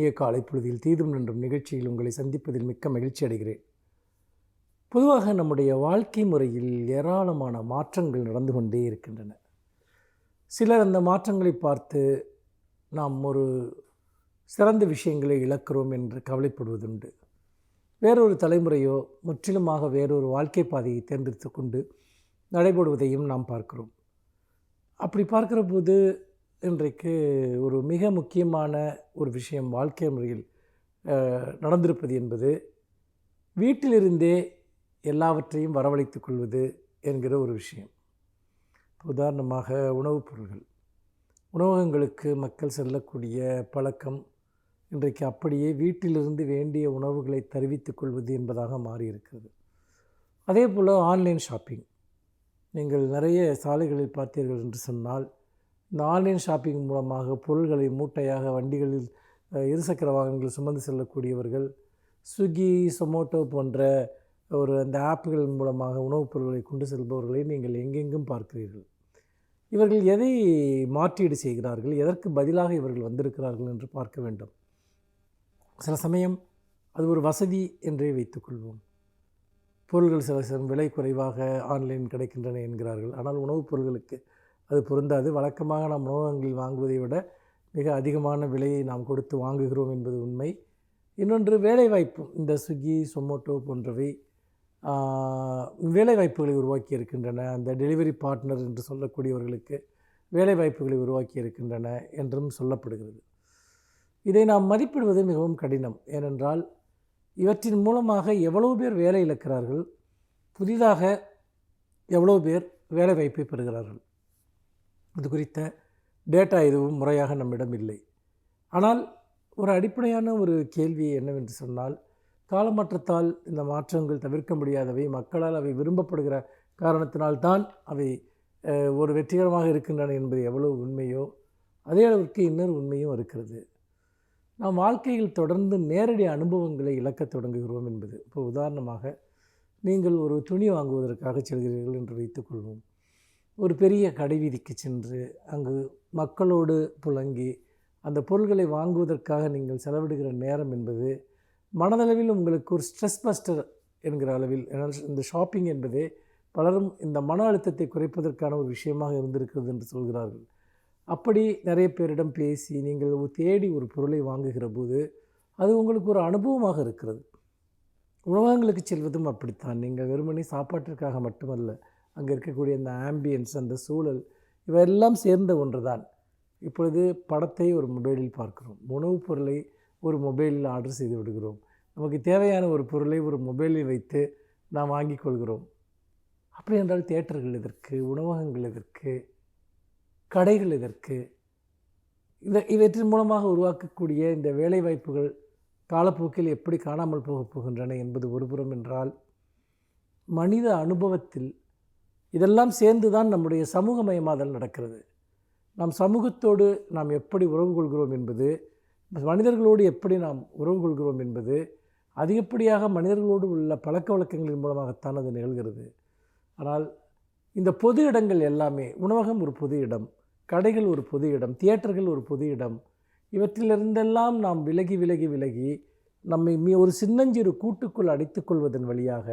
இனிய காலை பொழுதில் தீதும் நன்றும் நிகழ்ச்சியில் உங்களை சந்திப்பதில் மிக்க மகிழ்ச்சி அடைகிறேன். பொதுவாக நம்முடைய வாழ்க்கை முறையில் ஏராளமான மாற்றங்கள் நடந்து கொண்டே இருக்கின்றன. சிலர் அந்த மாற்றங்களை பார்த்து நாம் ஒரு சிறந்த விஷயங்களை இழக்கிறோம் என்று கவலைப்படுவதுண்டு. வேறொரு தலைமுறையோ முற்றிலுமாக வேறொரு வாழ்க்கை பாதையை தேர்ந்தெடுத்து கொண்டு நடைபெறுவதையும் நாம் பார்க்கிறோம். அப்படி பார்க்கிற போது இன்றைக்கு ஒரு மிக முக்கியமான ஒரு விஷயம் வாழ்க்கை முறையில் நடந்திருப்பது என்பது வீட்டிலிருந்தே எல்லாவற்றையும் வரவழைத்துக் கொள்வது என்கிற ஒரு விஷயம். உதாரணமாக உணவுப் பொருள்கள், உணவகங்களுக்கு மக்கள் செல்லக்கூடிய பழக்கம் இன்றைக்கு அப்படியே வீட்டிலிருந்து வேண்டிய உணவுகளை தருவித்துக் கொள்வது என்பதாக மாறியிருக்கிறது. அதே போல் ஆன்லைன் ஷாப்பிங், நீங்கள் நிறைய சாலைகளில் பார்த்தீர்கள் என்று சொன்னால் இந்த ஆன்லைன் ஷாப்பிங் மூலமாக பொருள்களை மூட்டையாக வண்டிகளில் இருசக்கர வாகனங்கள் சுமந்து செல்லக்கூடியவர்கள் ஸ்விக்கி, சொமோட்டோ போன்ற அந்த ஆப்புகள் மூலமாக உணவுப் பொருட்களை கொண்டு செல்பவர்களை நீங்கள் எங்கெங்கும் பார்க்கிறீர்கள். இவர்கள் எதை மாற்றீடு செய்கிறார்கள், எதற்கு பதிலாக இவர்கள் வந்திருக்கிறார்கள் என்று பார்க்க வேண்டும். சில சமயம் அது ஒரு வசதி என்றே வைத்துக்கொள்வோம். பொருள்கள் சில விலை குறைவாக ஆன்லைன் கிடைக்கின்றன என்கிறார்கள். ஆனால் உணவுப் பொருள்களுக்கு அது பொருந்தாது. வழக்கமாக நாம் உணவகங்களில் வாங்குவதை விட மிக அதிகமான விலையை நாம் கொடுத்து வாங்குகிறோம் என்பது உண்மை. இன்னொன்று வேலைவாய்ப்பு. இந்த ஸ்விக்கி, சொமோட்டோ போன்றவை வேலைவாய்ப்புகளை உருவாக்கி இருக்கின்றன. அந்த டெலிவரி பார்ட்னர் என்று சொல்லக்கூடியவர்களுக்கு வேலைவாய்ப்புகளை உருவாக்கி இருக்கின்றன என்றும் சொல்லப்படுகிறது. இதை நாம் மதிப்பிடுவது மிகவும் கடினம். ஏனென்றால் இவற்றின் மூலமாக எவ்வளவு பேர் வேலை இழக்கிறார்கள், புதிதாக எவ்வளோ பேர் வேலைவாய்ப்பை பெறுகிறார்கள், இது குறித்த டேட்டா எதுவும் முறையாக நம்மிடம் இல்லை. ஆனால் ஒரு அடிப்படையான ஒரு கேள்வி என்னவென்று சொன்னால், காலமாற்றத்தால் இந்த மாற்றங்கள் தவிர்க்க முடியாதவை, மக்களால் அவை விரும்பப்படுகிற காரணத்தினால்தான் அவை ஒரு வெற்றிகரமாக இருக்கின்றன என்பது எவ்வளவு உண்மையோ அதே அளவிற்கு இன்னொரு உண்மையும் இருக்கிறது. நாம் வாழ்க்கையில் தொடர்ந்து நேரடி அனுபவங்களை இழக்கத் தொடங்குகிறோம் என்பது. இப்போ உதாரணமாக நீங்கள் ஒரு துணி வாங்குவதற்காக செல்கிறீர்கள் என்று வைத்துக்கொள்வோம். ஒரு பெரிய கடை வீதிக்கு சென்று அங்கு மக்களோடு புழங்கி அந்த பொருள்களை வாங்குவதற்காக நீங்கள் செலவிடுகிற நேரம் என்பது மனதளவில் உங்களுக்கு ஒரு ஸ்ட்ரெஸ் பஸ்டர் என்கிற அளவில், இந்த ஷாப்பிங் என்பதே பலரும் இந்த மன அழுத்தத்தை குறைப்பதற்கான ஒரு விஷயமாக இருந்திருக்கிறது என்று சொல்கிறார்கள். அப்படி நிறைய பேரிடம் பேசி நீங்கள் தேடி ஒரு பொருளை வாங்குகிற போது அது உங்களுக்கு ஒரு அனுபவமாக இருக்கிறது. உணவகங்களுக்கு செல்வதும் அப்படித்தான். நீங்கள் வெறுமனே சாப்பாட்டிற்காக மட்டுமல்ல, அங்கே இருக்கக்கூடிய அந்த ஆம்பியன்ஸ், அந்த சூழல், இவையெல்லாம் சேர்ந்த ஒன்று தான். இப்பொழுது படத்தை ஒரு மொபைலில் பார்க்கிறோம், உணவுப் பொருளை ஒரு மொபைலில் ஆர்டர் செய்து விடுகிறோம். நமக்கு தேவையான ஒரு பொருளை ஒரு மொபைலில் வைத்து நாம் வாங்கி கொள்கிறோம். அப்படி என்றால் தியேட்டர்கள் எதற்கு, உணவகங்கள் எதற்கு, கடைகள் எதற்கு? இவற்றின் மூலமாக உருவாக்கக்கூடிய இந்த வேலைவாய்ப்புகள் காலப்போக்கில் எப்படி காணாமல் போகின்றன என்பது ஒருபுறம் என்றால், மனித அனுபவத்தில் இதெல்லாம் சேர்ந்து தான் நம்முடைய சமூகமயமாதல் நடக்கிறது. நாம் சமூகத்தோடு நாம் எப்படி உறவு கொள்கிறோம் என்பது, மனிதர்களோடு எப்படி நாம் உறவு கொள்கிறோம் என்பது அதிகப்படியாக மனிதர்களோடு உள்ள பழக்க வழக்கங்களின் மூலமாகத்தான் அது நிகழ்கிறது. ஆனால் இந்த பொது இடங்கள் எல்லாமே, உணவகம் ஒரு பொது இடம், கடைகள் ஒரு பொது இடம், தியேட்டர்கள் ஒரு பொது இடம், இவற்றிலிருந்தெல்லாம் நாம் விலகி விலகி விலகி நம்மை ஒரு சின்னஞ்சிறு கூட்டுக்குள் அடைத்துக்கொள்வதன் வழியாக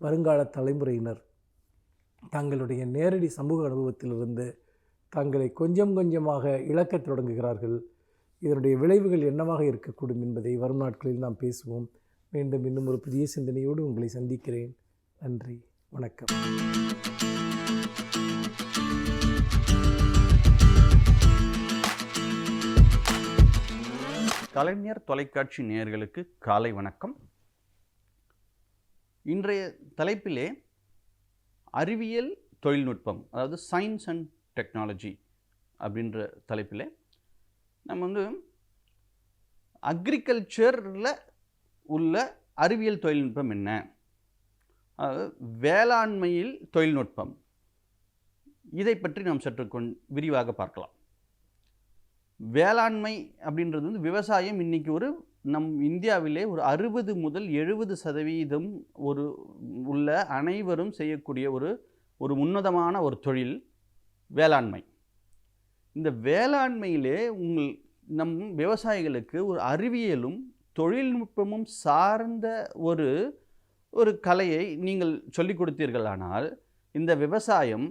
வருங்கால தலைமுறையினர் தங்களுடைய நேரடி சமூக அனுபவத்திலிருந்து தங்களை கொஞ்சம் கொஞ்சமாக இழக்கத் தொடங்குகிறார்கள். இதனுடைய விளைவுகள் என்னவாக இருக்கக்கூடும் என்பதை வரும் நாட்களில் நாம் பேசுவோம். மீண்டும் இன்னும் ஒரு புதிய சிந்தனையோடு உங்களை சந்திக்கிறேன். நன்றி, வணக்கம். கலைஞர் தொலைக்காட்சி நேயர்களுக்கு காலை வணக்கம். இன்றைய தலைப்பிலே அறிவியல் தொழில்நுட்பம், அதாவது சயின்ஸ் அண்ட் டெக்னாலஜி அப்படின்ற தலைப்பில் நம்ம அக்ரிகல்ச்சரில் உள்ள அறிவியல் தொழில்நுட்பம் என்ன, அதாவது வேளாண்மையில் தொழில்நுட்பம், இதை பற்றி நாம் சற்று விரிவாக பார்க்கலாம். வேளாண்மை அப்படின்றது விவசாயம் இன்றைக்கி நம் இந்தியாவிலே ஒரு 60 முதல் 70% உள்ள அனைவரும் செய்யக்கூடிய ஒரு உன்னதமான ஒரு தொழில் வேளாண்மை. இந்த வேளாண்மையிலே நம் விவசாயிகளுக்கு ஒரு அறிவியலும் தொழில்நுட்பமும் சார்ந்த ஒரு ஒரு கலையை நீங்கள் சொல்லிக் கொடுத்தீர்களானால் இந்த விவசாயம்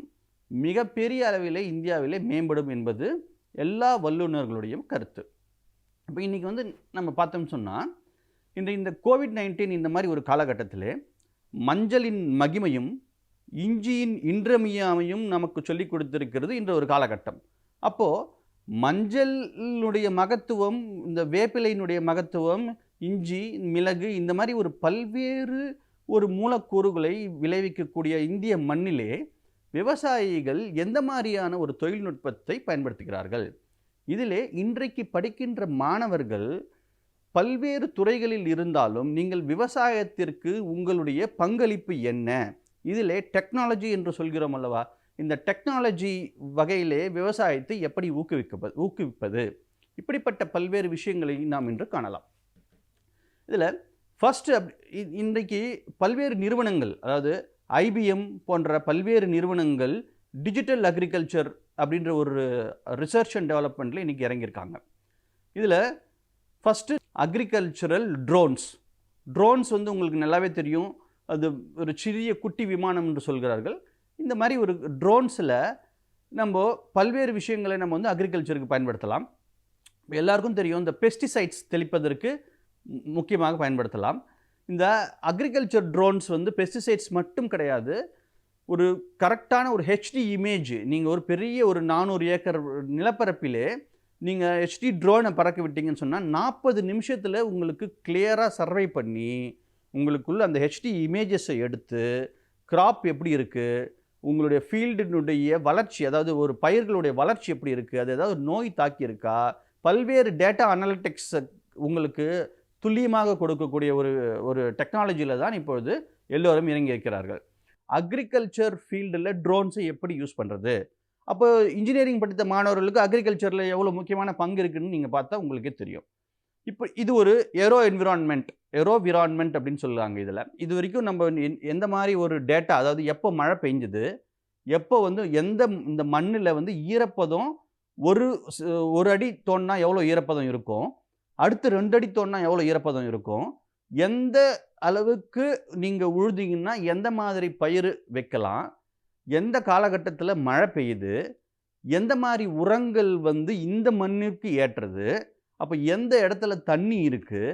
மிகப்பெரிய அளவிலே இந்தியாவிலே மேம்படும் என்பது எல்லா வல்லுநர்களுடைய கருத்து. இப்போ இன்றைக்கி வந்து நம்ம பார்த்தோம்னு சொன்னால் இந்த கோவிட்-19 இந்த மாதிரி ஒரு காலகட்டத்திலே மஞ்சளின் மகிமையும் இஞ்சியின் இன்றமையாமையும் நமக்கு சொல்லிக் கொடுத்திருக்கிறது என்ற ஒரு காலகட்டம். அப்போது மஞ்சளுடைய மகத்துவம், இந்த வேப்பிலையினுடைய மகத்துவம், இஞ்சி, மிளகு இந்த மாதிரி ஒரு பல்வேறு ஒரு மூலக்கூறுகளை விளைவிக்கக்கூடிய இந்திய மண்ணிலே விவசாயிகள் எந்த மாதிரியான ஒரு தொழில்நுட்பத்தை பயன்படுத்துகிறார்கள்? இதிலே இன்றைக்கு படிக்கின்ற மாணவர்கள் பல்வேறு துறைகளில் இருந்தாலும் நீங்கள் விவசாயத்திற்கு உங்களுடைய பங்களிப்பு என்ன? இதிலே டெக்னாலஜி என்று சொல்கிறோம் அல்லவா, இந்த டெக்னாலஜி வகையிலே விவசாயத்தை எப்படி ஊக்குவிப்பது இப்படிப்பட்ட பல்வேறு விஷயங்களை நாம் இன்று காணலாம். இதில் ஃபஸ்ட்டு இன்றைக்கு பல்வேறு நிறுவனங்கள், அதாவது IBM போன்ற பல்வேறு நிறுவனங்கள் டிஜிட்டல் அக்ரிகல்ச்சர் அப்படின்ற ஒரு ரிசர்ச் அண்ட் டெவலப்மெண்ட்டில் இன்றைக்கி இறங்கியிருக்காங்க. இதில் ஃபஸ்ட்டு அக்ரிகல்ச்சரல் ட்ரோன்ஸ் வந்து உங்களுக்கு நல்லாவே தெரியும். அது ஒரு சிறிய குட்டி விமானம் என்று சொல்கிறார்கள். இந்த மாதிரி ஒரு ட்ரோன்ஸில் நம்ம பல்வேறு விஷயங்களை நம்ம வந்து அக்ரிகல்ச்சருக்கு பயன்படுத்தலாம். எல்லாருக்கும் தெரியும், இந்த பெஸ்டிசைட்ஸ் தெளிப்பதற்கு முக்கியமாக பயன்படுத்தலாம். இந்த அக்ரிகல்ச்சர் ட்ரோன்ஸ் வந்து பெஸ்டிசைட்ஸ் மட்டும் கிடையாது, ஒரு கரெக்டான ஒரு HD இமேஜ், நீங்கள் ஒரு பெரிய ஒரு 400 ஏக்கர் நிலப்பரப்பிலே நீங்கள் HD ட்ரோனை பறக்க விட்டீங்கன்னு சொன்னால் 40 நிமிஷத்தில் உங்களுக்கு கிளியராக சர்வை பண்ணி உங்களுக்குள்ள அந்த HD இமேஜஸை எடுத்து கிராப் எப்படி இருக்குது, உங்களுடைய ஃபீல்டினுடைய வளர்ச்சி, அதாவது ஒரு பயிர்களுடைய வளர்ச்சி எப்படி இருக்குது, அது ஏதாவது நோய் தாக்கி இருக்கா, பல்வேறு டேட்டா அனலிட்டிக்ஸ் உங்களுக்கு துல்லியமாக கொடுக்கக்கூடிய ஒரு டெக்னாலஜியில் தான் இப்பொழுது எல்லோரும் இறங்கி இருக்கிறார்கள். அக்ரிகல்ச்சர் ஃபீல்டில் ட்ரோன்ஸை எப்படி யூஸ் பண்ணுறது? அப்போ இன்ஜினியரிங் படித்த மாணவர்களுக்கு அக்ரிகல்ச்சரில் எவ்வளோ முக்கியமான பங்கு இருக்குதுன்னு நீங்கள் பார்த்தா உங்களுக்கே தெரியும். இப்போ இது ஒரு ஏரோ விரான்மெண்ட் அப்படின்னு சொல்லுவாங்க. இது வரைக்கும் நம்ம எந்த மாதிரி ஒரு டேட்டா, அதாவது எப்போ மழை பெஞ்சுது, எப்போ வந்து இந்த மண்ணில் வந்து ஈரப்பதம் ஒரு அடி தோண்டினா எவ்வளோ ஈரப்பதம் இருக்கும், அடுத்து 2 அடி தோண்டினா எவ்வளோ ஈரப்பதம் இருக்கும், எந்த அளவுக்கு நீங்கள் உழுதிங்கன்னா எந்த மாதிரி பயிர் வைக்கலாம், எந்த காலகட்டத்தில் மழை பெய்யுது, எந்த மாதிரி உரங்கள் வந்து இந்த மண்ணுக்கு ஏற்றது, அப்போ எந்த இடத்துல தண்ணி இருக்குது,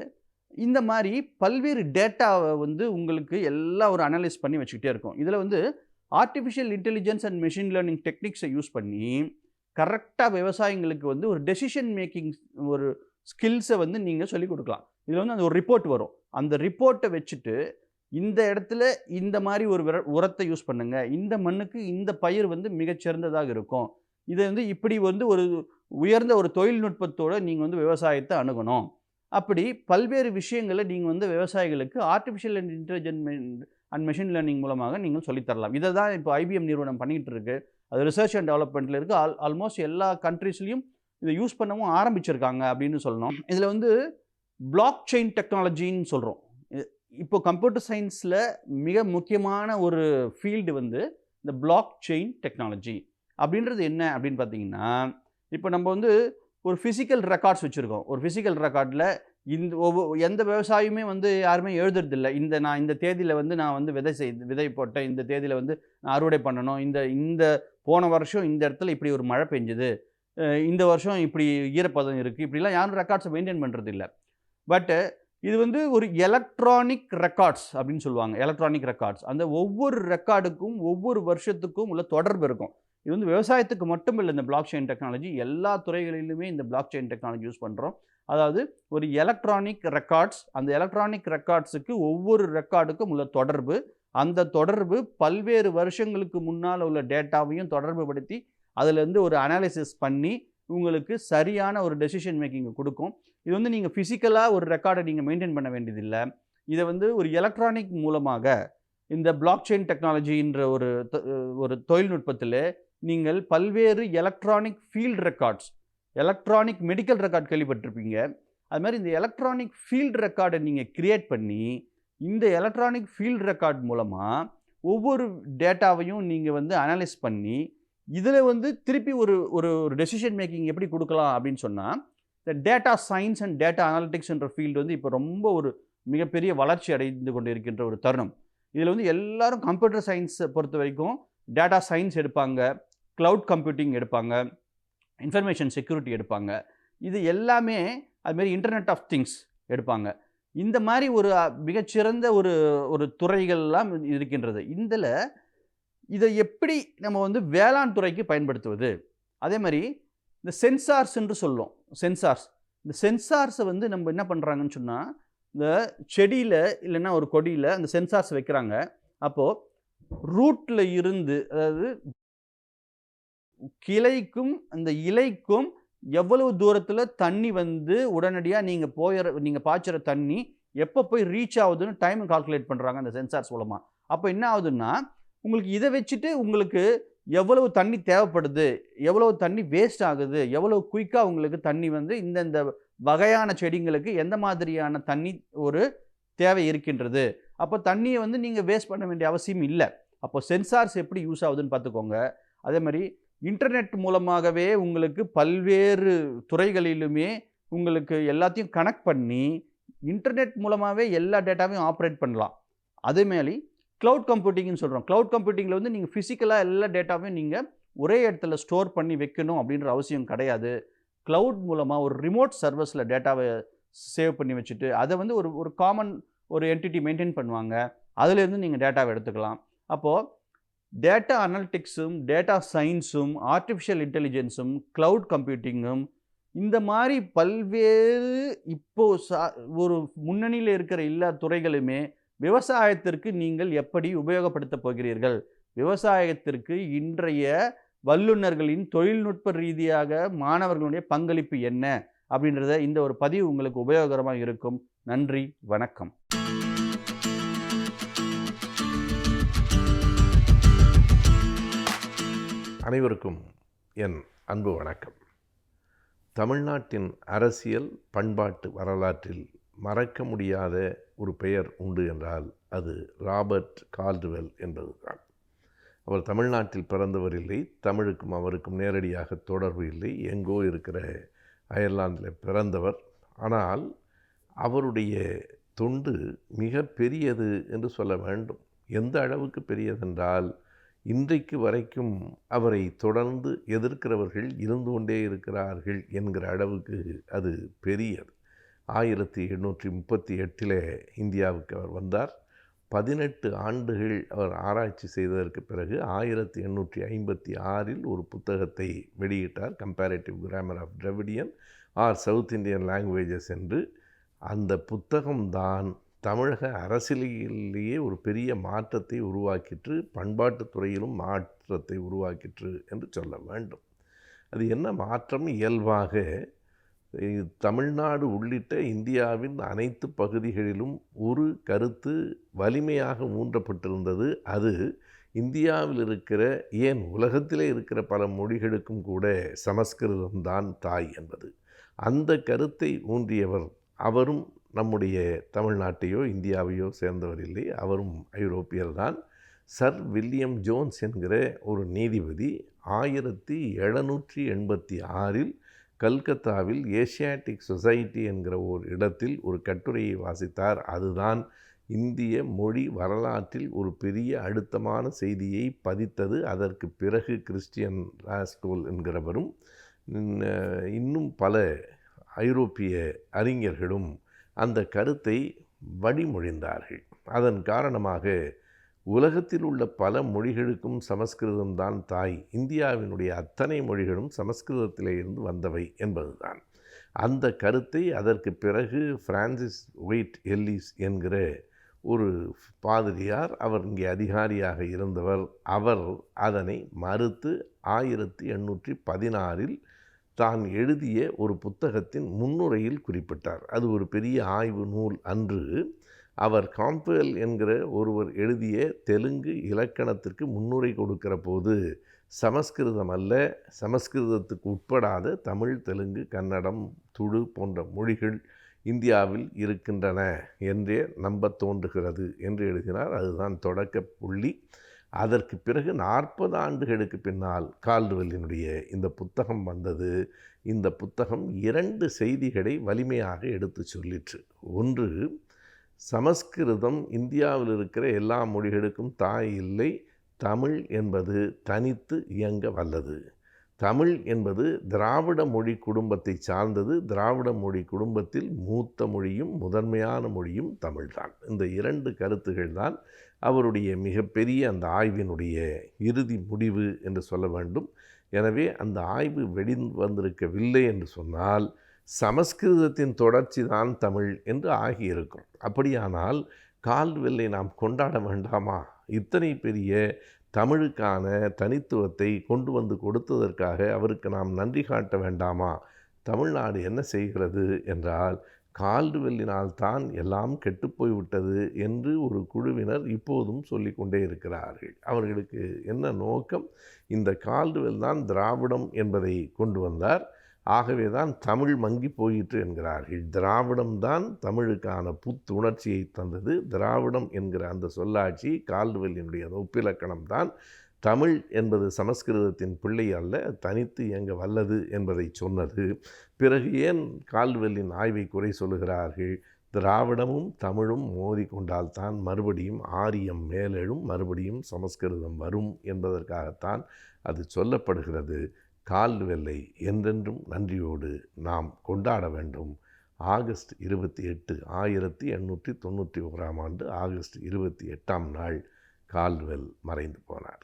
இந்த மாதிரி பல்வேறு டேட்டாவை வந்து உங்களுக்கு எல்லாம் ஒரு அனலைஸ் பண்ணி வச்சுக்கிட்டே இருக்கும். இதில் வந்து artificial intelligence and machine learning டெக்னிக்ஸை யூஸ் பண்ணி கரெக்டாக விவசாயிங்களுக்கு வந்து ஒரு டெசிஷன் மேக்கிங் ஒரு ஸ்கில்ஸை வந்து நீங்கள் சொல்லிக் கொடுக்கலாம். இதில் வந்து அந்த ஒரு ரிப்போர்ட் வரும். அந்த ரிப்போர்ட்டை வச்சுட்டு இந்த இடத்துல இந்த மாதிரி ஒரு உரத்தை யூஸ் பண்ணுங்கள், இந்த மண்ணுக்கு இந்த பயிர் வந்து மிகச்சிறந்ததாக இருக்கும், இதை வந்து இப்படி வந்து ஒரு உயர்ந்த ஒரு தொழில்நுட்பத்தோடு நீங்கள் வந்து விவசாயத்தை அணுகணும். அப்படி பல்வேறு விஷயங்களை நீங்கள் வந்து விவசாயிகளுக்கு artificial intelligence and machine learning மூலமாக நீங்கள் சொல்லித்தரலாம். இதை தான் இப்போ IBM நிறுவனம் பண்ணிகிட்டு இருக்கு. அது ரிசர்ச் அண்ட் டெவலப்மெண்ட்டில் இருக்குது. ஆல்மோஸ்ட் எல்லா கண்ட்ரீஸ்லையும் இதை யூஸ் பண்ணவும் ஆரம்பிச்சிருக்காங்க அப்படின்னு சொல்லணும். இதில் வந்து பிளாக் செயின் டெக்னாலஜின்னு சொல்கிறோம். இப்போ கம்ப்யூட்டர் சயின்ஸில் மிக முக்கியமான ஒரு ஃபீல்டு வந்து இந்த பிளாக் செயின் டெக்னாலஜி. அப்படின்றது என்ன அப்படின்னு பார்த்தீங்கன்னா, இப்போ நம்ம வந்து ஒரு ஃபிசிக்கல் ரெக்கார்ட்ஸ் வச்சுருக்கோம். ஒரு ஃபிசிக்கல் ரெக்கார்டில் எந்த விவசாயியுமே வந்து யாருமே எழுதுறதில்லை. நான் இந்த தேதியில் வந்து நான் வந்து விதை போட்டேன், இந்த தேதியில் வந்து நான் அறுவடை பண்ணணும், இந்த போன வருஷம் இந்த இடத்துல இப்படி ஒரு மழை பெஞ்சுது, இந்த வருஷம் இப்படி ஈரப்பதம் இருக்குது, இப்படிலாம் யாரும் ரெக்கார்ட்ஸை மெயின்டைன் பண்ணுறது இல்லை. பட்டு இது வந்து ஒரு எலக்ட்ரானிக் ரெக்கார்ட்ஸ் அப்படின்னு சொல்லுவாங்க. எலக்ட்ரானிக் ரெக்கார்ட்ஸ், அந்த ஒவ்வொரு ரெக்கார்டுக்கும் ஒவ்வொரு வருஷத்துக்கும் உள்ள தொடர்பு இருக்கும். இது வந்து விவசாயத்துக்கு மட்டும் இல்லை, இந்த பிளாக் செயின் டெக்னாலஜி எல்லா துறைகளிலுமே இந்த பிளாக் செயின் டெக்னாலஜி யூஸ் பண்ணுறோம். அதாவது ஒரு எலக்ட்ரானிக் ரெக்கார்ட்ஸ், அந்த எலக்ட்ரானிக் ரெக்கார்ட்ஸுக்கு ஒவ்வொரு ரெக்கார்டுக்கும் உள்ள தொடர்பு, அந்த தொடர்பு பல்வேறு வருஷங்களுக்கு முன்னால் உள்ள டேட்டாவையும் தொடர்பு படுத்தி அதிலேருந்து ஒரு அனாலிசிஸ் பண்ணி உங்களுக்கு சரியான ஒரு டெசிஷன் மேக்கிங்கை கொடுக்கும். இது வந்து நீங்கள் ஃபிசிக்கலாக ஒரு ரெக்கார்டை நீங்கள் மெயின்டைன் பண்ண வேண்டியதில்லை. இதை வந்து ஒரு எலக்ட்ரானிக் மூலமாக இந்த பிளாக் செயின் டெக்னாலஜின்ற ஒரு தொழில்நுட்பத்தில் நீங்கள் பல்வேறு electronic field records, electronic medical record கேள்விப்பட்டிருப்பீங்க. அது மாதிரி இந்த எலக்ட்ரானிக் ஃபீல்டு ரெக்கார்டை நீங்கள் கிரியேட் பண்ணி இந்த எலக்ட்ரானிக் ஃபீல்டு ரெக்கார்ட் மூலமாக ஒவ்வொரு டேட்டாவையும் நீங்கள் வந்து அனலைஸ் பண்ணி இதில் வந்து திருப்பி ஒரு டெசிஷன் மேக்கிங் எப்படி கொடுக்கலாம் அப்படின்னு சொன்னால், இந்த data science and data analytics என்ற ஃபீல்டு வந்து இப்போ ரொம்ப ஒரு மிகப்பெரிய வளர்ச்சி அடைந்து கொண்டு இருக்கின்ற ஒரு தருணம். இதில் வந்து எல்லாரும் கம்ப்யூட்டர் சயின்ஸை பொறுத்த வரைக்கும் டேட்டா சயின்ஸ் எடுப்பாங்க, க்ளவுட் கம்ப்யூட்டிங் எடுப்பாங்க, இன்ஃபர்மேஷன் செக்யூரிட்டி எடுப்பாங்க. இது எல்லாமே அதுமாரி இன்டர்நெட் ஆஃப் திங்ஸ் எடுப்பாங்க. இந்த மாதிரி ஒரு மிகச்சிறந்த ஒரு ஒரு துறைகள்லாம் இருக்கின்றது. இதை எப்படி நம்ம வந்து வேளாண் துறைக்கு பயன்படுத்துவது? அதே மாதிரி இந்த சென்சார்ஸ் என்று சொல்லுவோம். இந்த சென்சார்ஸை வந்து நம்ம என்ன பண்ணுறாங்கன்னு சொன்னால், இந்த செடியில் இல்லைன்னா ஒரு கொடியில் அந்த சென்சார்ஸ் வைக்கிறாங்க. அப்போது ரூட்டில் இருந்து, அதாவது கிளைக்கும் அந்த இலைக்கும் எவ்வளவு தூரத்தில் தண்ணி வந்து உடனடியாக நீங்கள் பாய்ச்சுற தண்ணி எப்போ போய் ரீச் ஆகுதுன்னு டைம் கால்குலேட் பண்ணுறாங்க அந்த சென்சார்ஸ் மூலமாக. அப்போ என்ன ஆகுதுன்னா, உங்களுக்கு இதை வச்சுட்டு உங்களுக்கு எவ்வளவு தண்ணி தேவைப்படுது, எவ்வளவு தண்ணி வேஸ்ட் ஆகுது, எவ்வளவு குயிக்காக உங்களுக்கு தண்ணி வந்து இந்த வகையான செடிங்களுக்கு எந்த மாதிரியான தண்ணி ஒரு தேவை இருக்கின்றது. அப்போ தண்ணியை வந்து நீங்கள் வேஸ்ட் பண்ண வேண்டிய அவசியம் இல்லை. அப்போ சென்சார்ஸ் எப்படி யூஸ் ஆகுதுன்னு பார்த்துக்கோங்க. அதே மாதிரி இன்டர்நெட் மூலமாகவே உங்களுக்கு பல்வேறு துறைகளிலுமே உங்களுக்கு எல்லாத்தையும் கனெக்ட் பண்ணி இன்டர்நெட் மூலமாகவே எல்லா டேட்டாவையும் ஆப்ரேட் பண்ணலாம். அதேமாரி க்ளவுட் கம்ப்யூட்டிங்னு சொல்கிறோம். க்ளவுட் கம்ப்யூட்டிங்கில் வந்து நீங்கள் ஃபிசிக்கலாக எல்லா டேட்டாவையும் நீங்கள் ஒரே இடத்துல ஸ்டோர் பண்ணி வைக்கணும் அப்படின்ற அவசியம் கிடையாது. க்ளவுட் மூலமாக ஒரு ரிமோட் சர்வர்ஸில் டேட்டாவை சேவ் பண்ணி வச்சுட்டு அதை வந்து ஒரு காமன் ஒரு என்டிட்டி மெயின்டைன் பண்ணுவாங்க. அதுலேருந்து நீங்கள் டேட்டாவை எடுத்துக்கலாம். அப்போது டேட்டா அனலிட்டிக்ஸும் டேட்டா சயின்ஸும் ஆர்டிஃபிஷியல் இன்டெலிஜென்ஸும் க்ளவுட் கம்ப்யூட்டிங்கும் இந்த மாதிரி பல்வேறு ஒரு முன்னணியில் இருக்கிற எல்லா துறைகளுமே விவசாயத்திற்கு நீங்கள் எப்படி உபயோகப்படுத்தப் போகிறீர்கள், விவசாயத்திற்கு இன்றைய வல்லுநர்களின் தொழில்நுட்ப ரீதியாக மாணவர்களுடைய பங்களிப்பு என்ன அப்படின்றத இந்த ஒரு பதிவு உங்களுக்கு உபயோகரமாக இருக்கும். நன்றி, வணக்கம். அனைவருக்கும் என் அன்பு வணக்கம். தமிழ்நாட்டின் அரசியல் பண்பாட்டு வரலாற்றில் மறக்க முடியாத ஒரு பெயர் உண்டு என்றால் அது ராபர்ட் கால்டுவெல் என்பதுதான். அவர் தமிழ்நாட்டில் பிறந்தவர் இல்லை, தமிழுக்கும் அவருக்கும் நேரடியாக தொடர்பு இல்லை, எங்கோ இருக்கிற அயர்லாந்தில் பிறந்தவர். ஆனால் அவருடைய தொண்டு மிக பெரியது என்று சொல்ல வேண்டும். எந்த அளவுக்கு பெரியதென்றால், இன்றைக்கு வரைக்கும் அவரை தொடர்ந்து எதிர்க்கிறவர்கள் இருந்து கொண்டே இருக்கிறார்கள் என்கிற அளவுக்கு அது பெரியது. 1838 இந்தியாவுக்கு அவர் வந்தார். 18 ஆண்டுகள் அவர் ஆராய்ச்சி செய்ததற்கு பிறகு 1856 ஒரு புத்தகத்தை வெளியிட்டார், comparative grammar of Dravidian or South Indian languages என்று. அந்த புத்தகம்தான் தமிழக அரசியலிலேயே ஒரு பெரிய மாற்றத்தை உருவாக்கிற்று, பண்பாட்டுத் துறையிலும் மாற்றத்தை உருவாக்கிற்று என்று சொல்ல வேண்டும். அது என்ன மாற்றம்? இயல்பாக தமிழ்நாடு உள்ளிட்ட இந்தியாவின் அனைத்து பகுதிகளிலும் ஒரு கருத்து வலிமையாக ஊன்றப்பட்டிருந்தது. அது இந்தியாவில் இருக்கிற, ஏன் உலகத்திலே இருக்கிற பல மொழிகளுக்கும் கூட சமஸ்கிருதம்தான் தாய் என்பது. அந்த கருத்தை ஊன்றியவர். அவரும் நம்முடைய தமிழ்நாட்டையோ இந்தியாவையோ சேர்ந்தவர் இல்லை, அவரும் ஐரோப்பியர்தான். சர் வில்லியம் ஜோன்ஸ் என்கிற ஒரு நீதிபதி 1786 கல்கத்தாவில் ஏசியாட்டிக் சொசைட்டி என்கிற ஒரு இடத்தில் ஒரு கட்டுரையை வாசித்தார். அதுதான் இந்திய மொழி வரலாற்றில் ஒரு பெரிய அழுத்தமான செய்தியை பதித்தது. அதற்கு பிறகு கிறிஸ்டியன் லாஸ்கோல் என்கிறவரும் இன்னும் பல ஐரோப்பிய அறிஞர்களும் அந்த கருத்தை வழிமொழிந்தார்கள். அதன் காரணமாக உலகத்தில் உள்ள பல மொழிகளுக்கும் சமஸ்கிருதம்தான் தாய், இந்தியாவினுடைய அத்தனை மொழிகளும் சமஸ்கிருதத்திலே இருந்து வந்தவை என்பதுதான். அந்த கருத்தை அதற்கு பிறகு பிரான்சிஸ் ஒயிட் எல்லிஸ் என்கிற ஒரு பாதிரியார், அவர் இங்கே அதிகாரியாக இருந்தவர், அவர் அதனை மறுத்து 1816 தான் எழுதிய ஒரு புத்தகத்தின் முன்னுரையில் குறிப்பிட்டார். அது ஒரு பெரிய ஆய்வு நூல் அன்று. அவர் காம்ப்வெல் என்கிற ஒருவர் எழுதிய தெலுங்கு இலக்கணத்திற்கு முன்னுரை கொடுக்கிற போது, சமஸ்கிருதம் அல்ல, சமஸ்கிருதத்துக்கு உட்படாத தமிழ், தெலுங்கு, கன்னடம், துளு போன்ற மொழிகள் இந்தியாவில் இருக்கின்றன என்றே நம்ப தோன்றுகிறது என்று எழுதினார். அதுதான் தொடக்க புள்ளி. அதற்கு பிறகு 40 ஆண்டுகளுக்கு பின்னால் கால்டுவெல்லினுடைய இந்த புத்தகம் வந்தது. இந்த புத்தகம் 2 செய்திகளை வலிமையாக எடுத்து சொல்லிற்று. ஒன்று, சமஸ்கிருதம் இந்தியாவில் இருக்கிற எல்லா மொழிகளுக்கும் தாய் இல்லை, தமிழ் என்பது தனித்து இயங்க வல்லது. தமிழ் என்பது திராவிட மொழி குடும்பத்தை சார்ந்தது. திராவிட மொழி குடும்பத்தில் மூத்த மொழியும் முதன்மையான மொழியும் தமிழ்தான். இந்த 2 கருத்துகள் தான் அவருடைய மிகப்பெரிய அந்த ஆய்வினுடைய இறுதி முடிவு என்று சொல்ல வேண்டும். எனவே அந்த ஆய்வு வந்திருக்கவில்லை என்று சொன்னால் சமஸ்கிருதத்தின் தொடர்ச்சி தான் தமிழ் என்று ஆகியிருக்கும். அப்படியானால் கால்டுவெல்லை நாம் கொண்டாட வேண்டாமா? இத்தனை பெரிய தமிழுக்கான தனித்துவத்தை கொண்டு வந்து கொடுத்ததற்காக அவருக்கு நாம் நன்றி காட்ட வேண்டாமா? தமிழ்நாடு என்ன செய்கிறது என்றால், கால்டுவெல்லினால் தான் எல்லாம் கெட்டுப்போய்விட்டது என்று ஒரு குழுவினர் இப்போதும் சொல்லிக்கொண்டே இருக்கிறார்கள். அவர்களுக்கு என்ன நோக்கம்? இந்த கால்டுவெல் தான் திராவிடம் என்பதை கொண்டு வந்தார், ஆகவே தான் தமிழ் மங்கி போயிற்று என்கிறார்கள். திராவிடம்தான் தமிழுக்கான புத்துணர்ச்சியை தந்தது. திராவிடம் என்கிற அந்த சொல்லாட்சி கால்டுவெல்லினுடைய ஒப்பிலக்கணம் தான். தமிழ் என்பது சமஸ்கிருதத்தின் பிள்ளை அல்ல, தனித்து இயங்க வல்லது என்பதை சொன்னது. பிறகு ஏன் கால்டுவெல்லின் ஆய்வை குறை சொல்லுகிறார்கள்? திராவிடமும் தமிழும் மோதி கொண்டால்தான் மறுபடியும் ஆரியம் மேலெழும், மறுபடியும் சமஸ்கிருதம் வரும் என்பதற்காகத்தான் அது சொல்லப்படுகிறது. கால்டுவெல்லை என்றென்றும் நன்றியோடு நாம் கொண்டாட வேண்டும். ஆகஸ்ட் 28, 1891 ஆண்டு ஆகஸ்ட் 28ஆம் நாள் கால்டுவெல் மறைந்து போனார்.